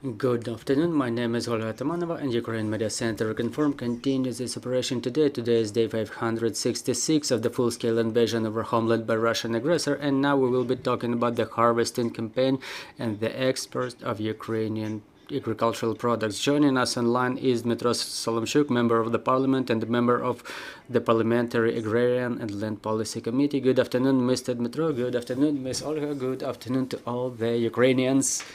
Good afternoon, my name is Olga Atamanova and Ukrainian Media Center Confirm continues its operation today. Today is day 566 of the full-scale invasion of our homeland by Russian aggressor, and now we will be talking about the harvesting campaign and the export of Ukrainian agricultural products. Joining us online is Dmytro Solomchuk, member of the parliament and member of the Parliamentary Agrarian and Land Policy Committee. Good afternoon, Mr. Dmytro. Good afternoon, Ms. Olga. Good afternoon to all the Ukrainians.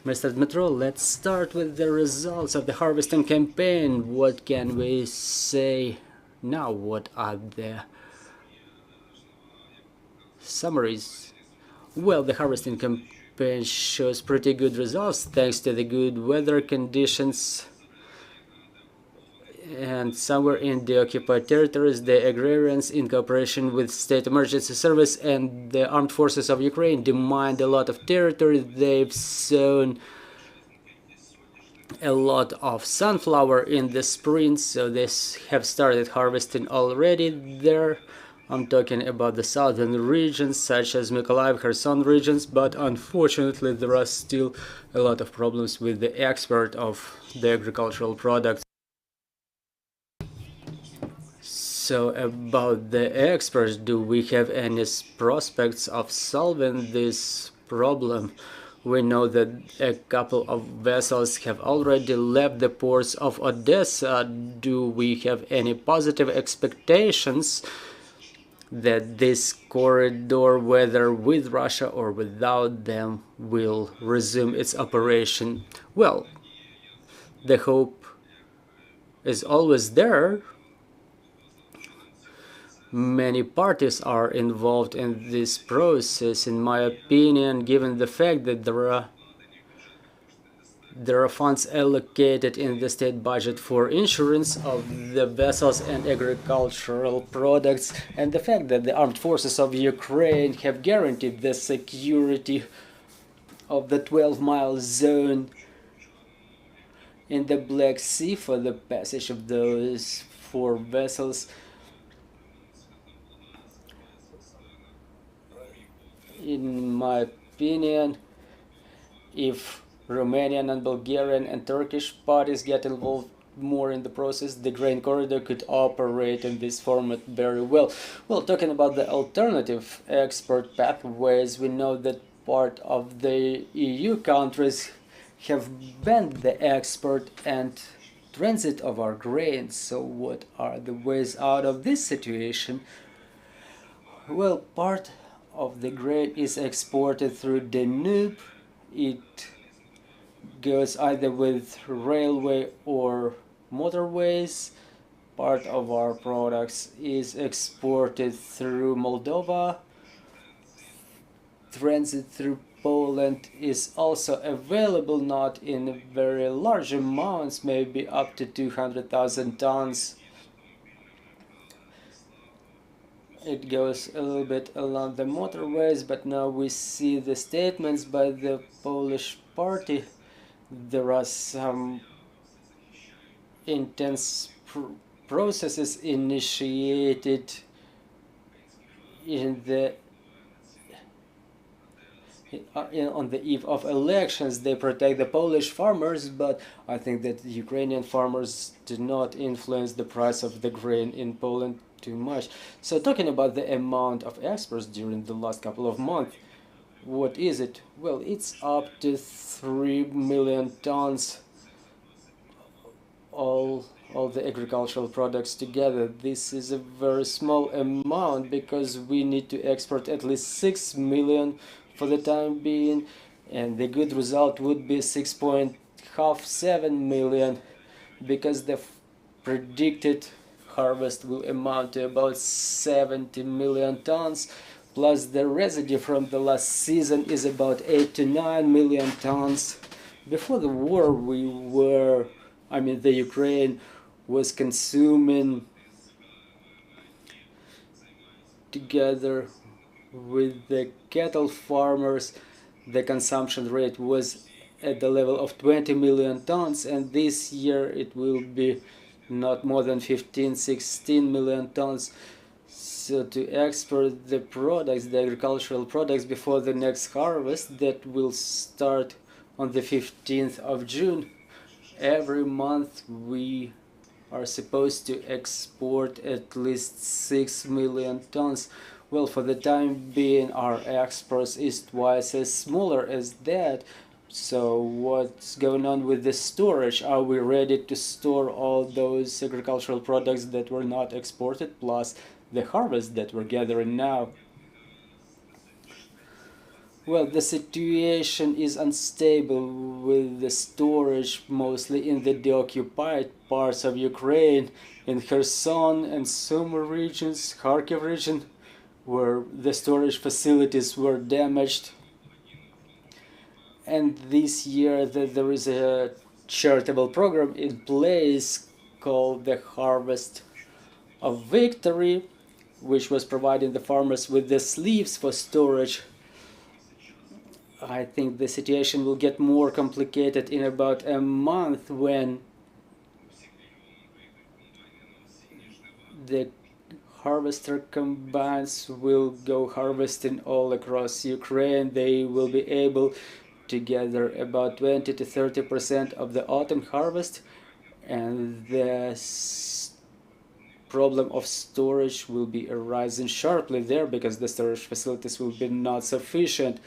Mr. Dmytro, let's start with the results of the harvesting campaign. What can we say now? What are the summaries? Well, the harvesting campaign shows pretty good results thanks to the good weather conditions. And somewhere in the occupied territories, the agrarians, in cooperation with State Emergency Service and the Armed Forces of Ukraine, demined a lot of territory. They've sown a lot of sunflower in the spring, so they have started harvesting already there. I'm talking about the southern regions, such as Mykolaiv, Kherson regions, but unfortunately there are still a lot of problems with the export of the agricultural products. So about the experts, do we have any prospects of solving this problem? We know that a couple of vessels have already left the ports of Odessa. Do we have any positive expectations that this corridor, whether with Russia or without them, will resume its operation? Well, the hope is always there. Many parties are involved in this process, in my opinion, given the fact that there are funds allocated in the state budget for insurance of the vessels and agricultural products, and the fact that the armed forces of Ukraine have guaranteed the security of the 12-mile zone in the Black Sea for the passage of those 4 vessels. In my opinion, if Romanian and Bulgarian and Turkish parties get involved more in the process, the grain corridor could operate in this format very well. Well, talking about the alternative export pathways, we know that part of the EU countries have banned the export and transit of our grains. So what are the ways out of this situation? Well, part of the grain is exported through Danube. It goes either with railway or motorways. Part of our products is exported through Moldova. Transit through Poland is also available, not in very large amounts, maybe up to 200,000 tons. It goes a little bit along the motorways, but now we see the statements by the Polish party. There are some intense processes initiated on the eve of elections. They protect the Polish farmers, but I think that the Ukrainian farmers do not influence the price of the grain in Poland too much. So talking about the amount of exports during the last couple of months, what is it? Well, it's up to 3 million tons, all the agricultural products together. This is a very small amount because we need to export at least 6 million for the time being, and the good result would be 6.57 million because the predicted harvest will amount to about 70 million tons, plus the residue from the last season is about 8 to 9 million tons. Before the war, the Ukraine was consuming, together with the cattle farmers, the consumption rate was at the level of 20 million tons, and this year it will be not more than 15-16 million tons. So to export the products, the agricultural products, before the next harvest that will start on the 15th of June. Every month we are supposed to export at least 6 million tons. Well, for the time being, our exports is twice as smaller as that. So what's going on with the storage? Are we ready to store all those agricultural products that were not exported, plus the harvest that we're gathering now? Well, the situation is unstable with the storage mostly in the deoccupied parts of Ukraine, in Kherson and Sumy regions, Kharkiv region, where the storage facilities were damaged. And this year there is a charitable program in place called the Harvest of Victory, which was providing the farmers with the sleeves for storage. I think the situation will get more complicated in about a month when the harvester combines will go harvesting all across Ukraine. They will be able to gather about 20 to 30% of the autumn harvest, and the problem of storage will be arising sharply there because the storage facilities will be not sufficient.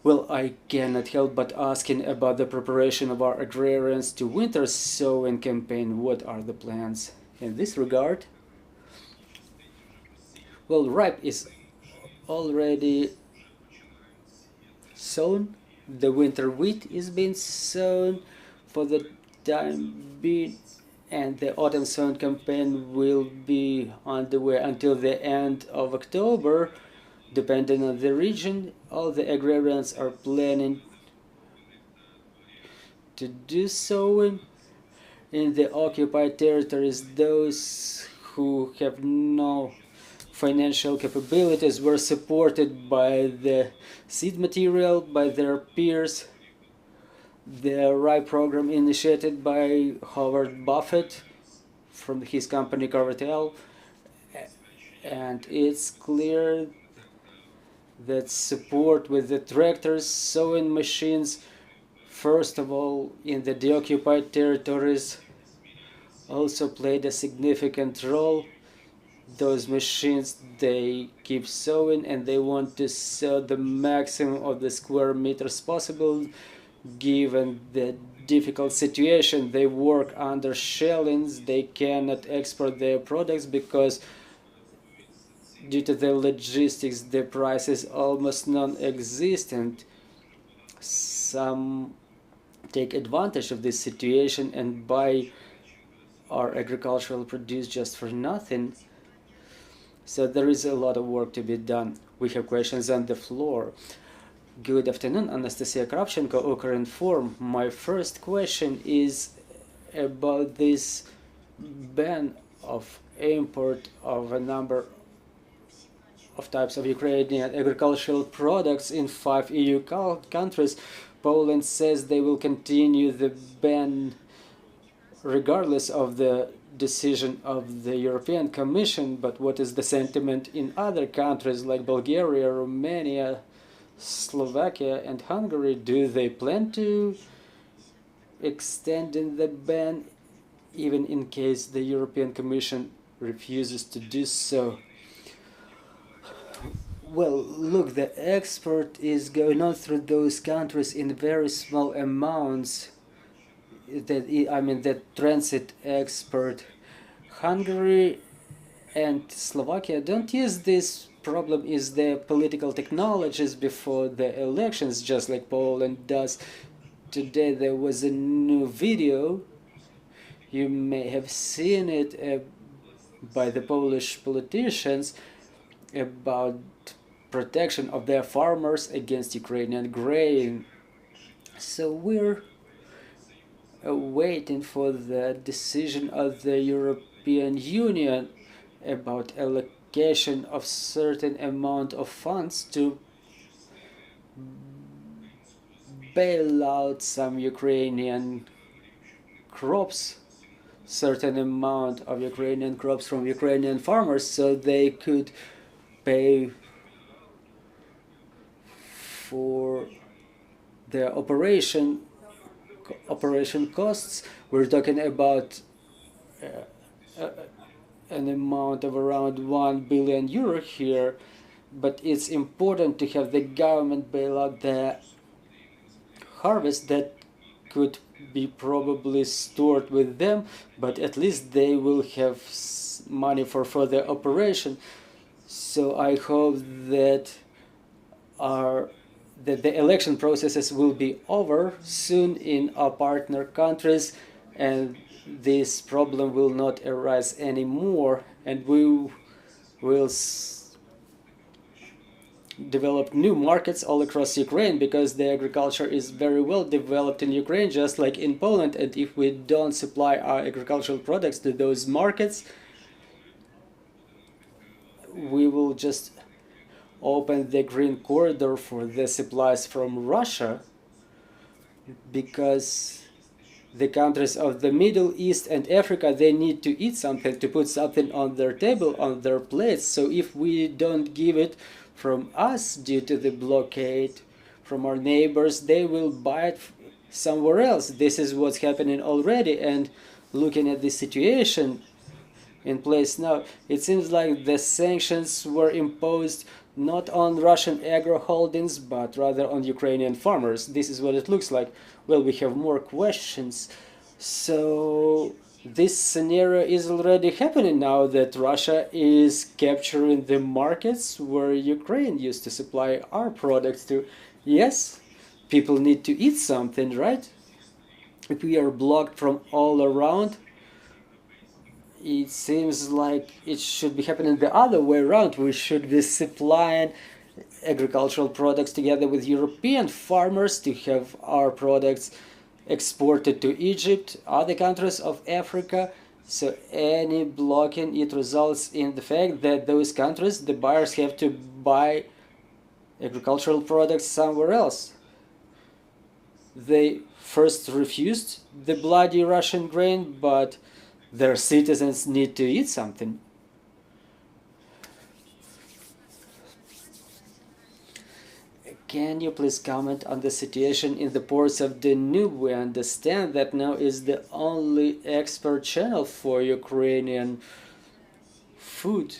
Well, I cannot help but asking about the preparation of our agrarians to winter sowing campaign. What are the plans in this regard? Well, ripe is already sown. The winter wheat is being sown for the time being, and the autumn sowing campaign will be on the way until the end of October. Depending on the region, all the agrarians are planning to do sowing. In the occupied territories, those who have no financial capabilities were supported by the seed material, by their peers. The RIE program initiated by Howard Buffett from his company Carvatel, and it's clear that support with the tractors, sowing machines, first of all in the deoccupied territories, also played a significant role. Those machines, they keep sowing and they want to sow the maximum of the square meters possible. Given the difficult situation, they work under shellings. They cannot export their products because due to the logistics, the price is almost non-existent. Some take advantage of this situation and buy our agricultural produce just for nothing. So there is a lot of work to be done. We have questions on the floor. Good afternoon, Anastasia Kravchenko, Ukrainian Forum. My first question is about this ban of import of a number of types of Ukrainian agricultural products in 5 EU countries. Poland says they will continue the ban regardless of the decision of the European Commission, but what is the sentiment in other countries like Bulgaria, Romania, Slovakia and Hungary? Do they plan to extend the ban even in case the European Commission refuses to do so? Well, look, the export is going on through those countries in very small amounts. The transit export. Hungary and Slovakia don't use this problem is the political technologies before the elections, just like Poland does. Today there was a new video, you may have seen it, by the Polish politicians about protection of their farmers against Ukrainian grain. So we're waiting for the decision of the European Union about allocation of certain amount of funds to bail out some Ukrainian crops, certain amount of Ukrainian crops from Ukrainian farmers, so they could pay for the operation costs. We're talking about an amount of around 1 billion euro here, but it's important to have the government bail out the harvest that could be probably stored with them, but at least they will have money for further operation. So I hope that the election processes will be over soon in our partner countries, and this problem will not arise anymore, and we will develop new markets all across Ukraine, because the agriculture is very well developed in Ukraine, just like in Poland. And if we don't supply our agricultural products to those markets, we will just open the green corridor for the supplies from Russia, because the countries of the Middle East and Africa, they need to eat something, to put something on their table, on their plates. So if we don't give it from us due to the blockade from our neighbors, they will buy it somewhere else. This is what's happening already. And looking at the situation in place now, it seems like the sanctions were imposed not on Russian agro holdings, but rather on Ukrainian farmers. This is what it looks like. Well, we have more questions. So this scenario is already happening now, that Russia is capturing the markets where Ukraine used to supply our products to. Yes, people need to eat something, right? If we are blocked from all around, it seems like it should be happening the other way around. We should be supplying agricultural products together with European farmers to have our products exported to Egypt, other countries of Africa. So any blocking, it results in the fact that those countries, the buyers, have to buy agricultural products somewhere else. They first refused the bloody Russian grain, but their citizens need to eat something. Can you please comment on the situation in the ports of Danube? We understand that now is the only export channel for Ukrainian food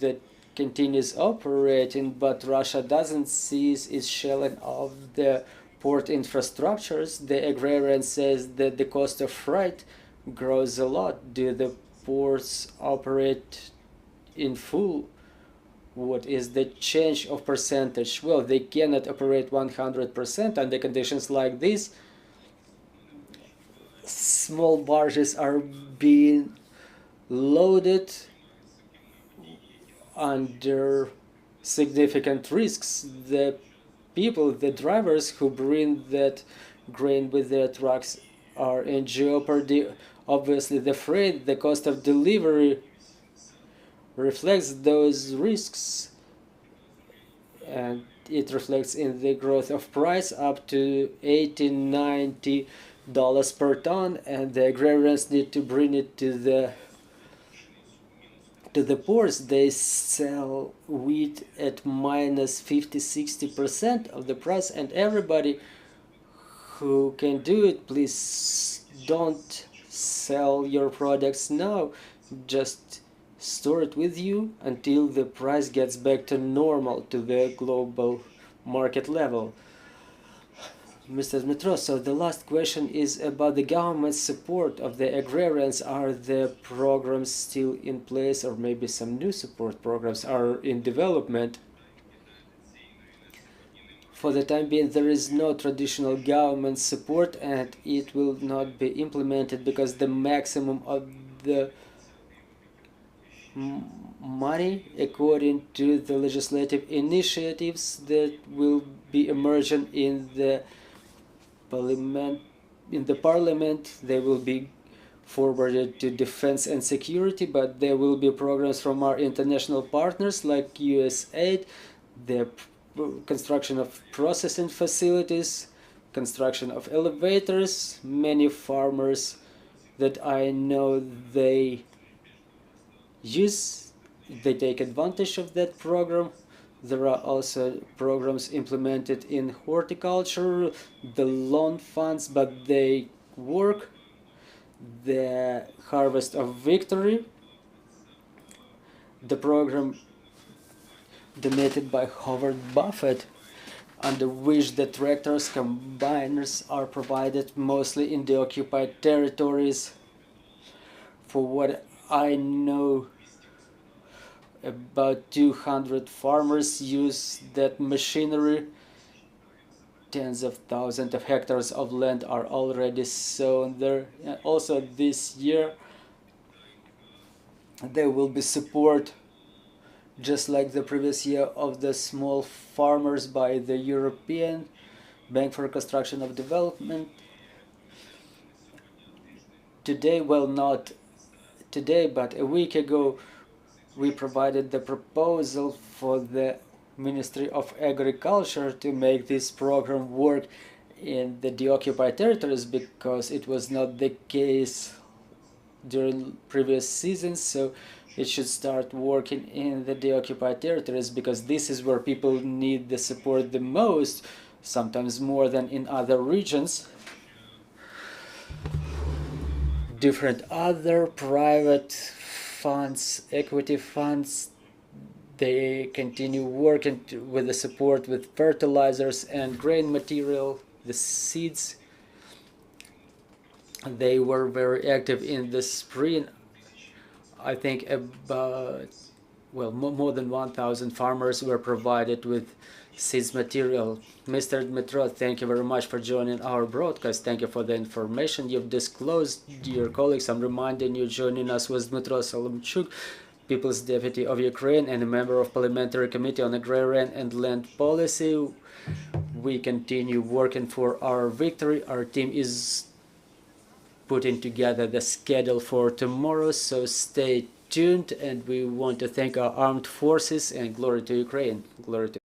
that continues operating, but Russia doesn't cease its shelling of the port infrastructures. The Agrarian says that the cost of freight grows a lot. Do the ports operate in full? What is the change of percentage? Well, they cannot operate 100% under conditions like this. Small barges are being loaded under significant risks. The people, the drivers who bring that grain with their trucks are in jeopardy. Obviously, the freight, the cost of delivery reflects those risks, and it reflects in the growth of price up to $80–90 per ton, and the agrarians need to bring it to the ports. They sell wheat at minus 50–60% of the price, and everybody who can do it, please don't sell your products now. Just store it with you until the price gets back to normal, to the global market level. Mr. Dmytro, so the last question is about the government support of the agrarians. Are the programs still in place, or maybe some new support programs are in development? For the time being, there is no traditional government support, and it will not be implemented because the maximum of the money, according to the legislative initiatives that will be emerging in the parliament, they will be forwarded to defense and security, but there will be programs from our international partners like USAID, the construction of processing facilities, construction of elevators. Many farmers that I know, they take advantage of that program. There are also programs implemented in horticulture, the loan funds, but they work. The Harvest of Victory, the program donated by Howard Buffett, under which the tractors combiners are provided mostly in the occupied territories. For what I know, about 200 farmers use that machinery. Tens of thousands of hectares of land are already sown there. And also this year there will be support, just like the previous year, of the small farmers by the European Bank for Reconstruction of Development. Today, well, not today, but a week ago, we provided the proposal for the Ministry of Agriculture to make this program work in the deoccupied territories, because it was not the case during previous seasons. So it should start working in the deoccupied territories, because this is where people need the support the most, sometimes more than in other regions. Different other private funds, equity funds, they continue working with the support with fertilizers and grain material, the seeds. They were very active in the spring. I think about, well, more than 1,000 farmers were provided with seeds material. Mr. Dmytro, thank you very much for joining our broadcast. Thank you for the information you've disclosed. Dear colleagues, I'm reminding you, joining us was Dmytro Solomchuk, People's Deputy of Ukraine and a member of Parliamentary Committee on Agrarian and Land Policy. We continue working for our victory. Our team is putting together the schedule for tomorrow, so stay tuned, and we want to thank our armed forces, and glory to Ukraine. Glory to